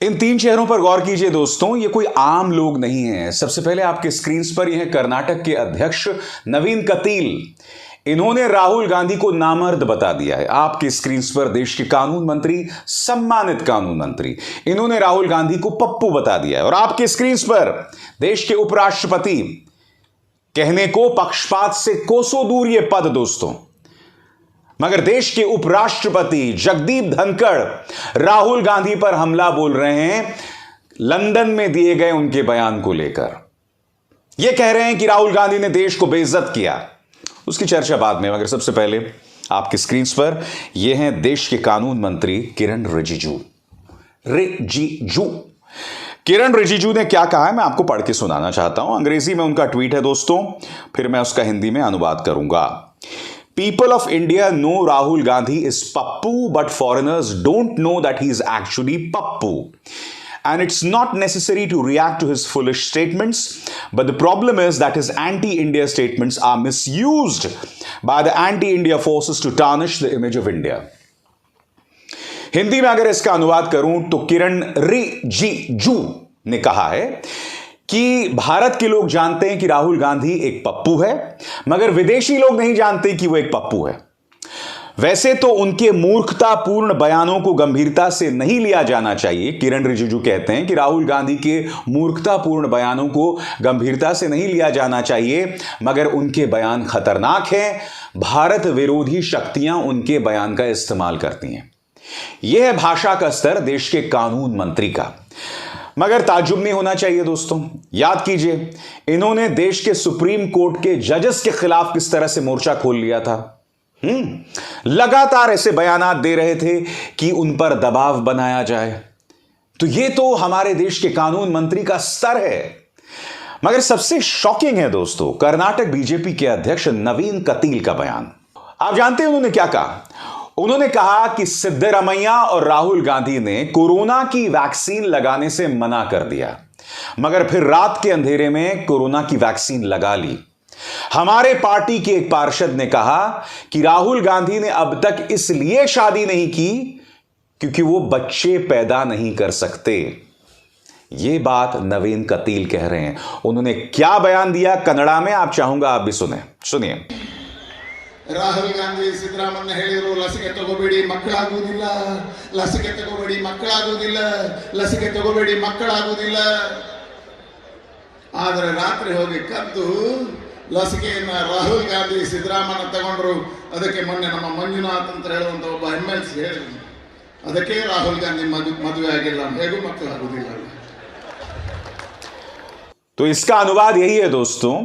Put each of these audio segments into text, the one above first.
इन तीन चेहरों पर गौर कीजिए दोस्तों, ये कोई आम लोग नहीं है। सबसे पहले आपके स्क्रीन पर यह कर्नाटक के अध्यक्ष नवीन कतील। इन्होंने राहुल गांधी को नामर्द बता दिया है। आपके स्क्रीन पर देश के कानून मंत्री, सम्मानित कानून मंत्री, इन्होंने राहुल गांधी को पप्पू बता दिया है। और आपके स्क्रीन पर देश के उपराष्ट्रपति, कहने को पक्षपात से कोसों दूर ये पद दोस्तों, मगर देश के उपराष्ट्रपति जगदीप धनखड़ राहुल गांधी पर हमला बोल रहे हैं लंदन में दिए गए उनके बयान को लेकर। यह कह रहे हैं कि राहुल गांधी ने देश को बेइज्जत किया। उसकी चर्चा बाद में, मगर सबसे पहले आपके स्क्रीन पर यह हैं देश के कानून मंत्री किरण रिजिजू। किरण रिजिजू ने क्या कहा है मैं आपको पढ़ के सुनाना चाहता हूं। अंग्रेजी में उनका ट्वीट है दोस्तों, फिर मैं उसका हिंदी में अनुवाद करूंगा। People of India know Rahul Gandhi is Pappu, but foreigners don't know that he is actually Pappu. And it's not necessary to react to his foolish statements, but the problem is that his anti-India statements are misused by the anti-India forces to tarnish the image of India. Hindi में अगर इसका अनुवाद करूं तो किरण रिजिजू ने कहा है कि भारत के लोग जानते हैं कि राहुल गांधी एक पप्पू है, मगर विदेशी लोग नहीं जानते कि वो एक पप्पू है। वैसे तो उनके मूर्खतापूर्ण बयानों को गंभीरता से नहीं लिया जाना चाहिए। किरण रिजिजू कहते हैं कि राहुल गांधी के मूर्खतापूर्ण बयानों को गंभीरता से नहीं लिया जाना चाहिए, मगर उनके बयान खतरनाक हैं। भारत विरोधी शक्तियां उनके बयान का इस्तेमाल करती हैं। यह है भाषा का स्तर देश के कानून मंत्री का। मगर ताज्जुब नहीं होना चाहिए दोस्तों। याद कीजिए, इन्होंने देश के सुप्रीम कोर्ट के जजेस के खिलाफ किस तरह से मोर्चा खोल लिया था। लगातार ऐसे बयानात दे रहे थे कि उन पर दबाव बनाया जाए। तो यह तो हमारे देश के कानून मंत्री का स्तर है। मगर सबसे शॉकिंग है दोस्तों कर्नाटक बीजेपी के अध्यक्ष नवीन कतील का बयान। आप जानते हैं उन्होंने क्या कहा? उन्होंने कहा कि सिद्धरमैया और राहुल गांधी ने कोरोना की वैक्सीन लगाने से मना कर दिया, मगर फिर रात के अंधेरे में कोरोना की वैक्सीन लगा ली। हमारे पार्टी के एक पार्षद ने कहा कि राहुल गांधी ने अब तक इसलिए शादी नहीं की क्योंकि वो बच्चे पैदा नहीं कर सकते। ये बात नवीन कतील कह रहे हैं। उन्होंने क्या बयान दिया कन्नड़ा में, आप चाहूंगा आप भी सुनिए। ರಾಹುಲ್ ಗಾಂಧಿ ಸಿದ್ದರಾಮಯ್ಯ ಹೇಳಿದ್ರು ಲಸಿಕೆ ತಗೋಬೇಡಿ ಮಕ್ಕಳಾಗುವುದಿಲ್ಲ, ಲಸಿಕೆ ತಗೋಬೇಡಿ ಮಕ್ಕಳಾಗುವುದಿಲ್ಲ, ಲಸಿಕೆ ತಗೋಬೇಡಿ ಮಕ್ಕಳಾಗುವುದಿಲ್ಲ. ಆದರೆ ರಾತ್ರಿ ಹೋಗಿ ಕದ್ದು ಲಸಿಕೆಯನ್ನ ರಾಹುಲ್ ಗಾಂಧಿ ಸಿದ್ದರಾಮಯ್ಯ ತಗೊಂಡ್ರು. ಅದಕ್ಕೆ ಮೊನ್ನೆ ನಮ್ಮ ಮಂಜುನಾಥ್ ಅಂತ ಹೇಳುವಂತ ಒಬ್ಬ MLC ಹೇಳಿದ್ರು, ಅದಕ್ಕೆ ರಾಹುಲ್ ಗಾಂಧಿ ಮದುವೆ ಆಗಿಲ್ಲ, ಹೇಗೂ ಮಕ್ಕಳಾಗುವುದಿಲ್ಲ. तो इसका अनुवाद यही है दोस्तों।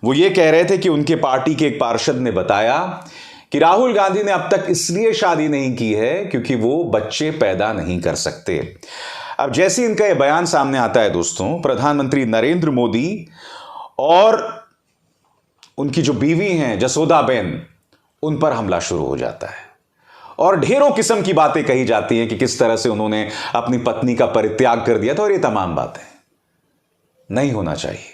वो ये कह रहे थे कि उनके पार्टी के एक पार्षद ने बताया कि राहुल गांधी ने अब तक इसलिए शादी नहीं की है क्योंकि वो बच्चे पैदा नहीं कर सकते। अब जैसे इनका यह बयान सामने आता है दोस्तों, प्रधानमंत्री नरेंद्र मोदी और उनकी जो बीवी हैं जसोदाबेन, उन पर हमला शुरू हो जाता है और ढेरों किस्म की बातें कही जाती हैं कि किस तरह से उन्होंने अपनी पत्नी का परित्याग कर दिया था। और ये तमाम बातें नहीं होना चाहिए।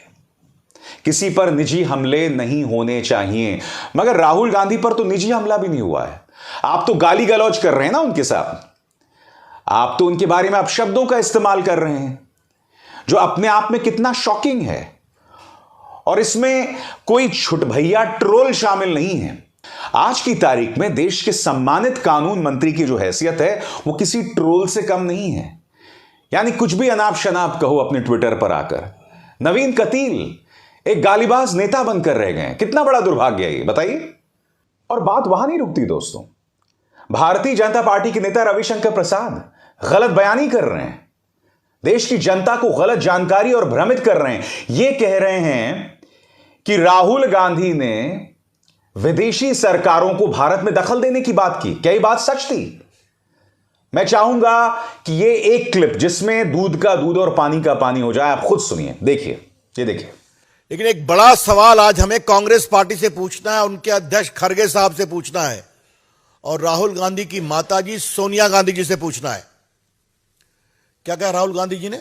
किसी पर निजी हमले नहीं होने चाहिए, मगर राहुल गांधी पर तो निजी हमला भी नहीं हुआ है। आप तो गाली गलौज कर रहे हैं ना उनके साथ, आप तो उनके बारे में अपशब्दों का इस्तेमाल कर रहे हैं, जो अपने आप में कितना शॉकिंग है। और इसमें कोई छुटभैया ट्रोल शामिल नहीं है। आज की तारीख में देश के सम्मानित कानून मंत्री की जो हैसियत है वो किसी ट्रोल से कम नहीं है। यानी कुछ भी अनाप शनाप कहो अपने ट्विटर पर आकर। नवीन कतील एक गालीबाज नेता बनकर रह गए। कितना बड़ा दुर्भाग्य है ये, बताइए। और बात वहां नहीं रुकती दोस्तों। भारतीय जनता पार्टी के नेता रविशंकर प्रसाद गलत बयानी कर रहे हैं, देश की जनता को गलत जानकारी और भ्रमित कर रहे हैं। ये कह रहे हैं कि राहुल गांधी ने विदेशी सरकारों को भारत में दखल देने की बात की। क्या ये बात सच थी? मैं चाहूंगा कि ये एक क्लिप जिसमें दूध का दूध और पानी का पानी हो जाए, आप खुद सुनिए, देखिए, ये देखिए। लेकिन एक बड़ा सवाल आज हमें कांग्रेस पार्टी से पूछना है, उनके अध्यक्ष खड़गे साहब से पूछना है और राहुल गांधी की माताजी सोनिया गांधी जी से पूछना है। क्या कहा राहुल गांधी जी ने?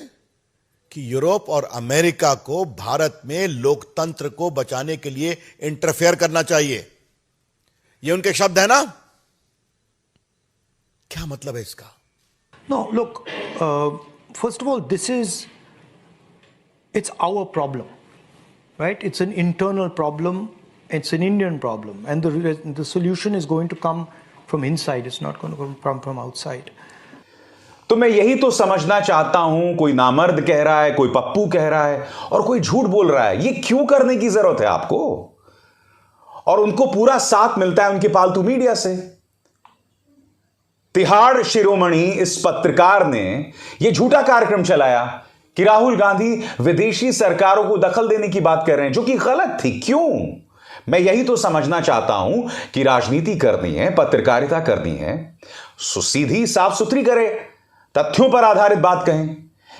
कि यूरोप और अमेरिका को भारत में लोकतंत्र को बचाने के लिए इंटरफेयर करना चाहिए। ये उनके शब्द है ना? क्या मतलब है इसका? No, look, first of all, it's our problem, right? It's an internal problem. It's an Indian problem. And the solution is going to come from inside. It's not going to come from outside. तो मैं यही तो समझना चाहता हूं, कोई नामर्द कह रहा है, कोई पप्पू कह रहा है और कोई झूठ बोल रहा है। ये क्यों करने की जरूरत है आपको? और उनको पूरा साथ मिलता है उनके पालतू मीडिया से। तिहाड़ शिरोमणि इस पत्रकार ने यह झूठा कार्यक्रम चलाया कि राहुल गांधी विदेशी सरकारों को दखल देने की बात कर रहे हैं, जो कि गलत थी। क्यों? मैं यही तो समझना चाहता हूं कि राजनीति करनी है, पत्रकारिता करनी है, सो सीधी साफ सुथरी करे, तथ्यों पर आधारित बात कहें।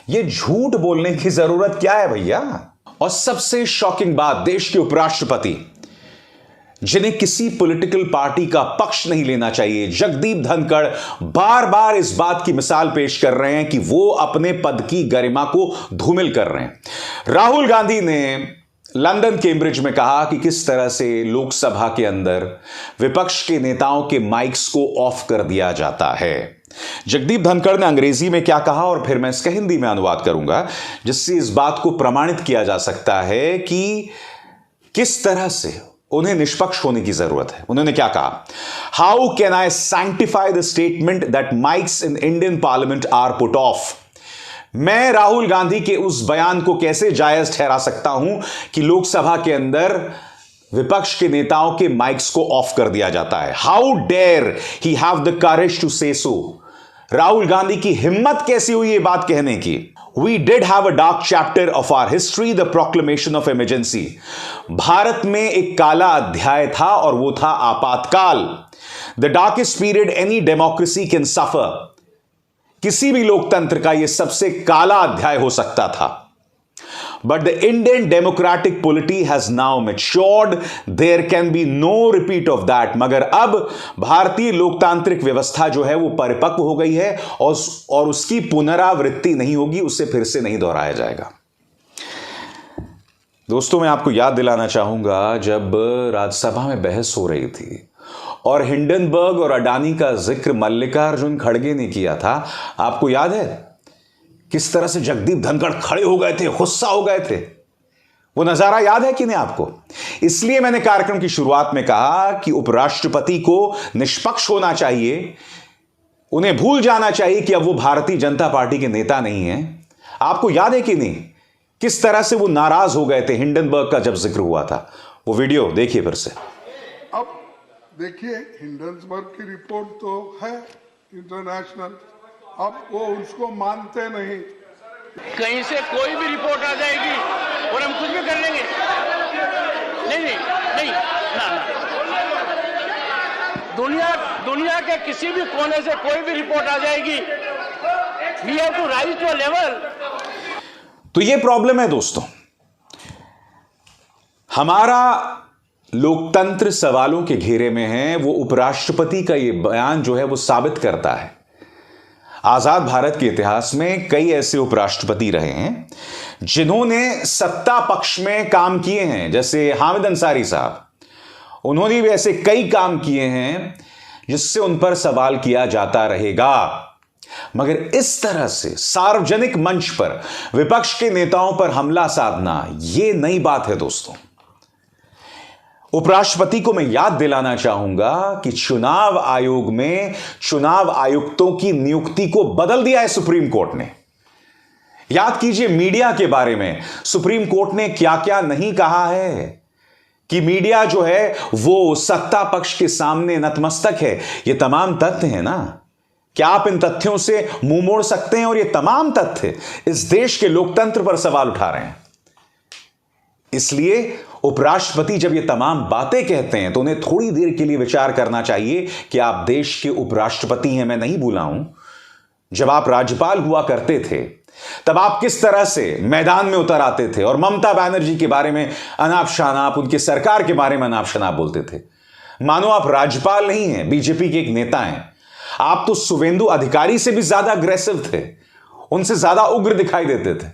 यह झूठ बोलने की जरूरत क्या है भैया? और सबसे शॉकिंग बात, देश के उपराष्ट्रपति जिन्हें किसी पॉलिटिकल पार्टी का पक्ष नहीं लेना चाहिए, जगदीप धनखड़ बार बार इस बात की मिसाल पेश कर रहे हैं कि वो अपने पद की गरिमा को धूमिल कर रहे हैं। राहुल गांधी ने लंदन कैम्ब्रिज में कहा कि किस तरह से लोकसभा के अंदर विपक्ष के नेताओं के माइक्स को ऑफ कर दिया जाता है। जगदीप धनखड़ ने अंग्रेजी में क्या कहा और फिर मैं इसका हिंदी में अनुवाद करूंगा, जिससे इस बात को प्रमाणित किया जा सकता है कि किस तरह से उन्हें निष्पक्ष होने की जरूरत है। उन्होंने क्या कहा? How can I sanctify the statement that mics in Indian parliament are put off? मैं राहुल गांधी के उस बयान को कैसे जायज ठहरा सकता हूं कि लोकसभा के अंदर विपक्ष के नेताओं के माइक्स को ऑफ कर दिया जाता है? How dare he have the courage to say so? Rahul Gandhi की हिम्मत कैसी हुई ये बात कहने की? We did have a dark chapter of our history, the proclamation of emergency. Bharat में एक काला अध्याय था और वो था आपातकाल। The darkest period any democracy can suffer. किसी भी लोकतंत्र का यह सबसे काला अध्याय हो सकता था। But the Indian democratic polity has now matured. There can be no repeat of that. मगर अब भारतीय लोकतांत्रिक व्यवस्था जो है वो परिपक्व हो गई है और उसकी पुनरावृत्ति नहीं होगी, उसे फिर से नहीं दोहराया जाएगा। दोस्तों, मैं आपको याद दिलाना चाहूंगा, जब राज्यसभा में बहस हो रही थी और हिंडनबर्ग और अडानी का जिक्र मल्लिकार्जुन खड़गे ने किया था, आपको याद है किस तरह से जगदीप धनखड़ खड़े हो गए थे, गुस्सा हो गए थे? वो नजारा याद है कि नहीं आपको? इसलिए मैंने कार्यक्रम की शुरुआत में कहा कि उपराष्ट्रपति को निष्पक्ष होना चाहिए, उन्हें भूल जाना चाहिए कि अब वो भारतीय जनता पार्टी के नेता नहीं है। आपको याद है कि नहीं किस तरह से वो नाराज हो गए थे हिंडनबर्ग का जब जिक्र हुआ था? वो वीडियो देखिए फिर से। अब देखिए, हिंडनबर्ग की रिपोर्ट तो है इंटरनेशनल, अब वो उसको मानते नहीं। कहीं से कोई भी रिपोर्ट आ जाएगी और हम कुछ भी कर लेंगे। नहीं ना। दुनिया के किसी भी कोने से कोई भी रिपोर्ट आ जाएगी। We have to rise to a level. तो ये प्रॉब्लम है दोस्तों, हमारा लोकतंत्र सवालों के घेरे में है। वो उपराष्ट्रपति का ये बयान जो है वो साबित करता है। आजाद भारत के इतिहास में कई ऐसे उपराष्ट्रपति रहे हैं जिन्होंने सत्ता पक्ष में काम किए हैं, जैसे हामिद अंसारी साहब। उन्होंने भी ऐसे कई काम किए हैं जिससे उन पर सवाल किया जाता रहेगा। मगर इस तरह से सार्वजनिक मंच पर विपक्ष के नेताओं पर हमला साधना, यह नई बात है दोस्तों। उपराष्ट्रपति को मैं याद दिलाना चाहूंगा कि चुनाव आयोग में चुनाव आयुक्तों की नियुक्ति को बदल दिया है सुप्रीम कोर्ट ने। याद कीजिए मीडिया के बारे में सुप्रीम कोर्ट ने क्या क्या नहीं कहा है, कि मीडिया जो है वो सत्ता पक्ष के सामने नतमस्तक है। ये तमाम तथ्य है ना, क्या आप इन तथ्यों से मुंह मोड़ सकते हैं? और ये तमाम तथ्य इस देश के लोकतंत्र पर सवाल उठा रहे हैं। इसलिए उपराष्ट्रपति जब ये तमाम बातें कहते हैं तो उन्हें थोड़ी देर के लिए विचार करना चाहिए कि आप देश के उपराष्ट्रपति हैं। मैं नहीं भूला हूं, जब आप राज्यपाल हुआ करते थे तब आप किस तरह से मैदान में उतर आते थे और ममता बनर्जी के बारे में अनाप शनाप, उनकी सरकार के बारे में अनाप शनाप बोलते थे, मानो आप राज्यपाल नहीं हैं, बीजेपी के एक नेता हैं। आप तो शुवेंदु अधिकारी से भी ज्यादा अग्रेसिव थे, उनसे ज्यादा उग्र दिखाई देते थे।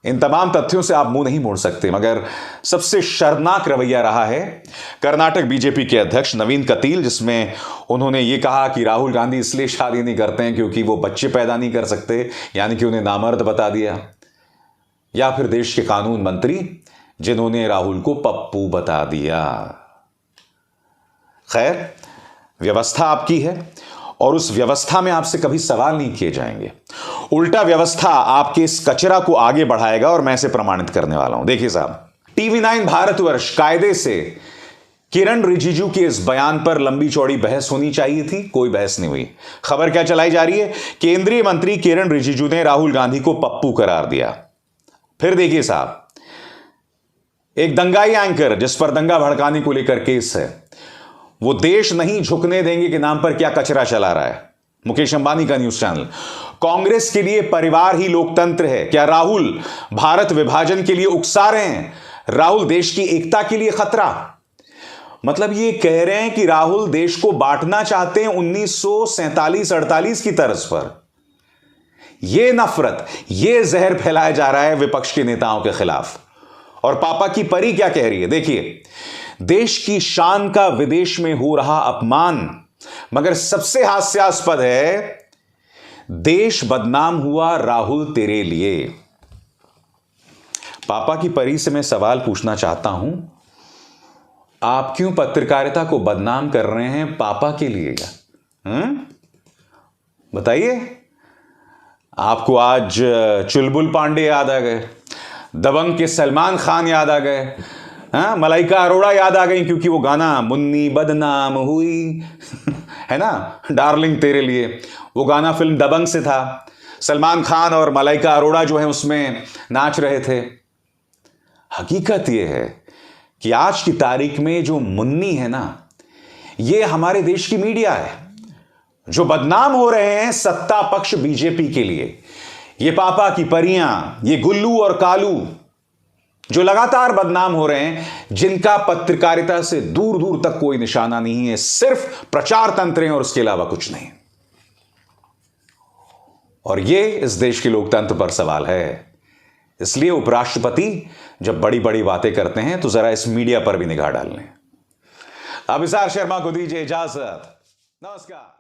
इन तमाम तथ्यों से आप मुंह नहीं मोड़ सकते, मगर सबसे शर्मनाक रवैया रहा है कर्नाटक बीजेपी के अध्यक्ष नवीन कतील, जिसमें उन्होंने ये कहा कि राहुल गांधी इसलिए शादी नहीं करते हैं क्योंकि वो बच्चे पैदा नहीं कर सकते, यानी कि उन्हें नामर्द बता दिया। या फिर देश के कानून मंत्री जिन्होंने राहुल को पप्पू बता दिया। खैर, व्यवस्था आपकी है और उस व्यवस्था में आपसे कभी सवाल नहीं किए जाएंगे। उल्टा व्यवस्था आपके इस कचरा को आगे बढ़ाएगा और मैं इसे प्रमाणित करने वाला हूं। देखिए साहब, TV9 भारतवर्ष कायदे से किरण रिजिजू के इस बयान पर लंबी चौड़ी बहस होनी चाहिए थी, कोई बहस नहीं हुई। खबर क्या चलाई जा रही है? केंद्रीय मंत्री किरण रिजिजू ने राहुल गांधी को पप्पू करार दिया। फिर देखिए साहब, एक दंगाई एंकर जिस पर दंगा भड़काने को लेकर केस है, वो देश नहीं झुकने देंगे के नाम पर क्या कचरा चला रहा है। मुकेश अंबानी का न्यूज चैनल। कांग्रेस के लिए परिवार ही लोकतंत्र है। क्या राहुल भारत विभाजन के लिए उकसा रहे हैं? राहुल देश की एकता के लिए खतरा? मतलब ये कह रहे हैं कि राहुल देश को बांटना चाहते हैं 1947-48 की तर्ज पर। यह नफरत, यह जहर फैलाया जा रहा है विपक्ष के नेताओं के खिलाफ। और पापा की परी क्या कह रही है? देखिए, देश की शान का विदेश में हो रहा अपमान, मगर सबसे हास्यास्पद है, देश बदनाम हुआ राहुल तेरे लिए। पापा की परी से मैं सवाल पूछना चाहता हूं, आप क्यों पत्रकारिता को बदनाम कर रहे हैं पापा के लिए? बताइए। आपको आज चुलबुल पांडे याद आ गए, दबंग के सलमान खान याद आ गए, मलाइका अरोड़ा याद आ गई क्योंकि वो गाना मुन्नी बदनाम हुई है ना, डार्लिंग तेरे लिए। वो गाना फिल्म दबंग से था। सलमान खान और मलाइका अरोड़ा जो है उसमें नाच रहे थे। हकीकत यह है कि आज की तारीख में जो मुन्नी है ना, ये हमारे देश की मीडिया है जो बदनाम हो रहे हैं सत्ता पक्ष बीजेपी के लिए। ये पापा की परियां, ये गुल्लू और कालू जो लगातार बदनाम हो रहे हैं, जिनका पत्रकारिता से दूर दूर तक कोई निशाना नहीं है, सिर्फ प्रचार तंत्र हैं और उसके अलावा कुछ नहीं। और ये इस देश के लोकतंत्र पर सवाल है। इसलिए उपराष्ट्रपति जब बड़ी बड़ी बातें करते हैं तो जरा इस मीडिया पर भी निगाह डाल लें। अभिसार शर्मा को दीजिए इजाजत। नमस्कार।